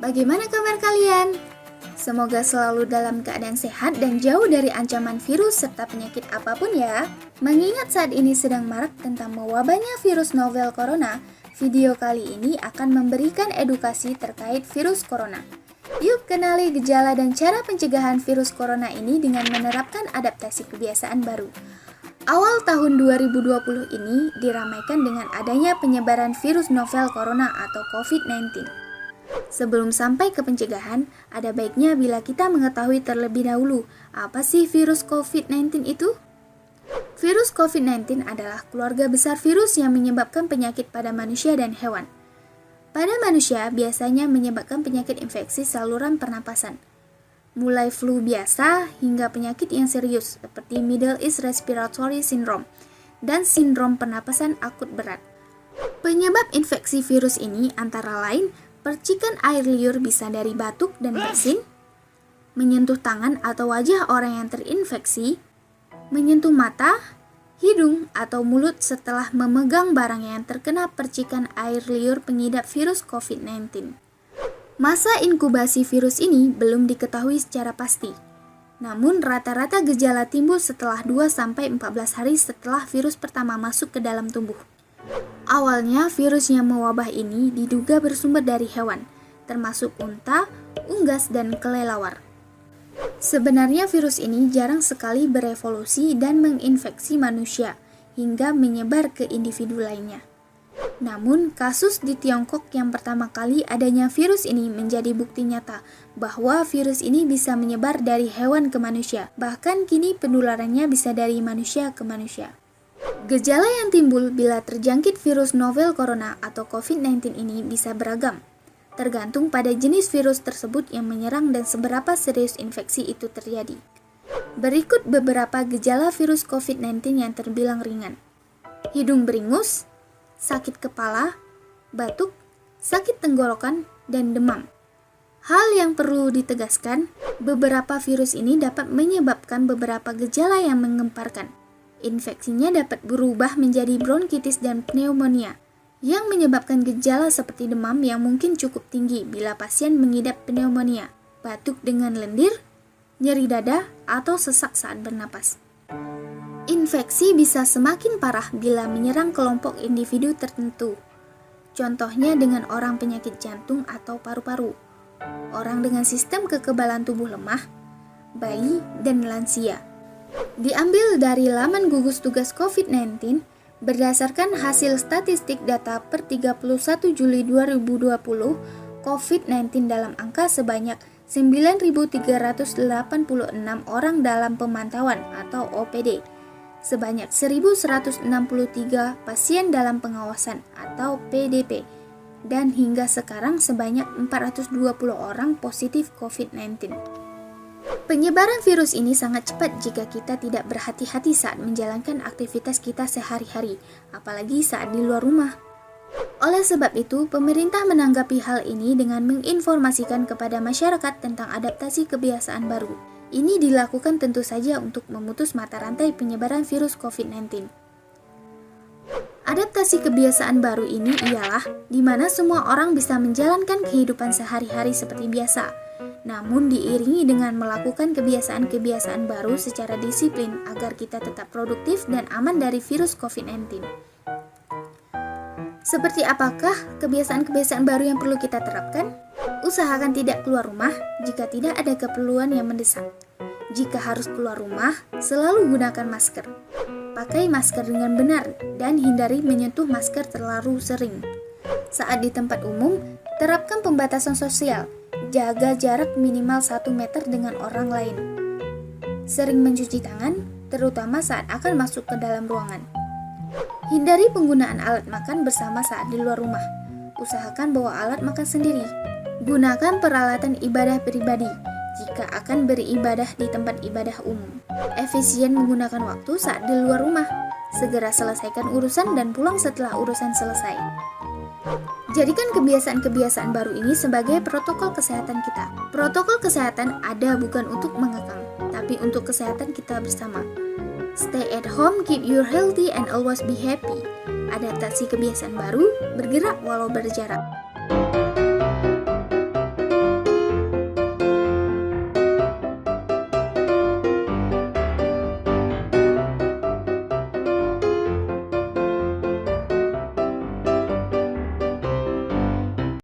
Bagaimana kabar kalian? Semoga selalu dalam keadaan sehat dan jauh dari ancaman virus serta penyakit apapun ya. Mengingat saat ini sedang marak tentang mewabahnya virus novel corona, video kali ini akan memberikan edukasi terkait virus corona. Yuk kenali gejala dan cara pencegahan virus corona ini dengan menerapkan adaptasi kebiasaan baru. Awal tahun 2020 ini diramaikan dengan adanya penyebaran virus novel corona atau COVID-19. Sebelum sampai ke pencegahan, ada baiknya bila kita mengetahui terlebih dahulu apa sih virus COVID-19 itu? Virus COVID-19 adalah keluarga besar virus yang menyebabkan penyakit pada manusia dan hewan. Pada manusia biasanya menyebabkan penyakit infeksi saluran pernapasan, mulai flu biasa hingga penyakit yang serius seperti Middle East Respiratory Syndrome dan sindrom pernapasan akut berat. Penyebab infeksi virus ini antara lain percikan air liur bisa dari batuk dan bersin, menyentuh tangan atau wajah orang yang terinfeksi, menyentuh mata, hidung atau mulut setelah memegang barang yang terkena percikan air liur pengidap virus COVID-19. Masa inkubasi virus ini belum diketahui secara pasti. Namun rata-rata gejala timbul setelah 2-14 hari setelah virus pertama masuk ke dalam tubuh. Awalnya virus yang mewabah ini diduga bersumber dari hewan, termasuk unta, unggas, dan kelelawar. Sebenarnya virus ini jarang sekali berevolusi dan menginfeksi manusia hingga menyebar ke individu lainnya. Namun, kasus di Tiongkok yang pertama kali adanya virus ini menjadi bukti nyata bahwa virus ini bisa menyebar dari hewan ke manusia. Bahkan kini penularannya bisa dari manusia ke manusia. Gejala yang timbul bila terjangkit virus novel corona atau COVID-19 ini bisa beragam, tergantung pada jenis virus tersebut yang menyerang dan seberapa serius infeksi itu terjadi. Berikut beberapa gejala virus COVID-19 yang terbilang ringan. Hidung beringus, sakit kepala, batuk, sakit tenggorokan, dan demam. Hal yang perlu ditegaskan, beberapa virus ini dapat menyebabkan beberapa gejala yang menggemparkan. Infeksinya dapat berubah menjadi bronkitis dan pneumonia, yang menyebabkan gejala seperti demam yang mungkin cukup tinggi bila pasien mengidap pneumonia, batuk dengan lendir, nyeri dada, atau sesak saat bernapas. Infeksi bisa semakin parah bila menyerang kelompok individu tertentu. Contohnya dengan orang penyakit jantung atau paru-paru, orang dengan sistem kekebalan tubuh lemah, bayi, dan lansia. Diambil dari laman gugus tugas COVID-19, berdasarkan hasil statistik data per 31 Juli 2020, COVID-19 dalam angka sebanyak 9.386 orang dalam pemantauan atau OPD. Sebanyak 1.163 pasien dalam pengawasan atau PDP, dan hingga sekarang sebanyak 420 orang positif COVID-19. Penyebaran virus ini sangat cepat jika kita tidak berhati-hati saat menjalankan aktivitas kita sehari-hari, apalagi saat di luar rumah. Oleh sebab itu, pemerintah menanggapi hal ini dengan menginformasikan kepada masyarakat tentang adaptasi kebiasaan baru. Ini dilakukan tentu saja untuk memutus mata rantai penyebaran virus COVID-19. Adaptasi kebiasaan baru ini ialah di mana semua orang bisa menjalankan kehidupan sehari-hari seperti biasa, namun diiringi dengan melakukan kebiasaan-kebiasaan baru secara disiplin agar kita tetap produktif dan aman dari virus COVID-19. Seperti apakah kebiasaan-kebiasaan baru yang perlu kita terapkan? Usahakan tidak keluar rumah jika tidak ada keperluan yang mendesak. Jika harus keluar rumah, selalu gunakan masker. Pakai masker dengan benar dan hindari menyentuh masker terlalu sering. Saat di tempat umum, terapkan pembatasan sosial. Jaga jarak minimal 1 meter dengan orang lain. Sering mencuci tangan, terutama saat akan masuk ke dalam ruangan. Hindari penggunaan alat makan bersama saat di luar rumah. Usahakan bawa alat makan sendiri. Gunakan peralatan ibadah pribadi jika akan beribadah di tempat ibadah umum. Efisien menggunakan waktu saat di luar rumah. Segera selesaikan urusan dan pulang setelah urusan selesai. Jadikan kebiasaan-kebiasaan baru ini sebagai protokol kesehatan kita. Protokol kesehatan ada bukan untuk mengekang, tapi untuk kesehatan kita bersama. Stay at home, keep you healthy, and always be happy. Adaptasi kebiasaan baru, bergerak walau berjarak.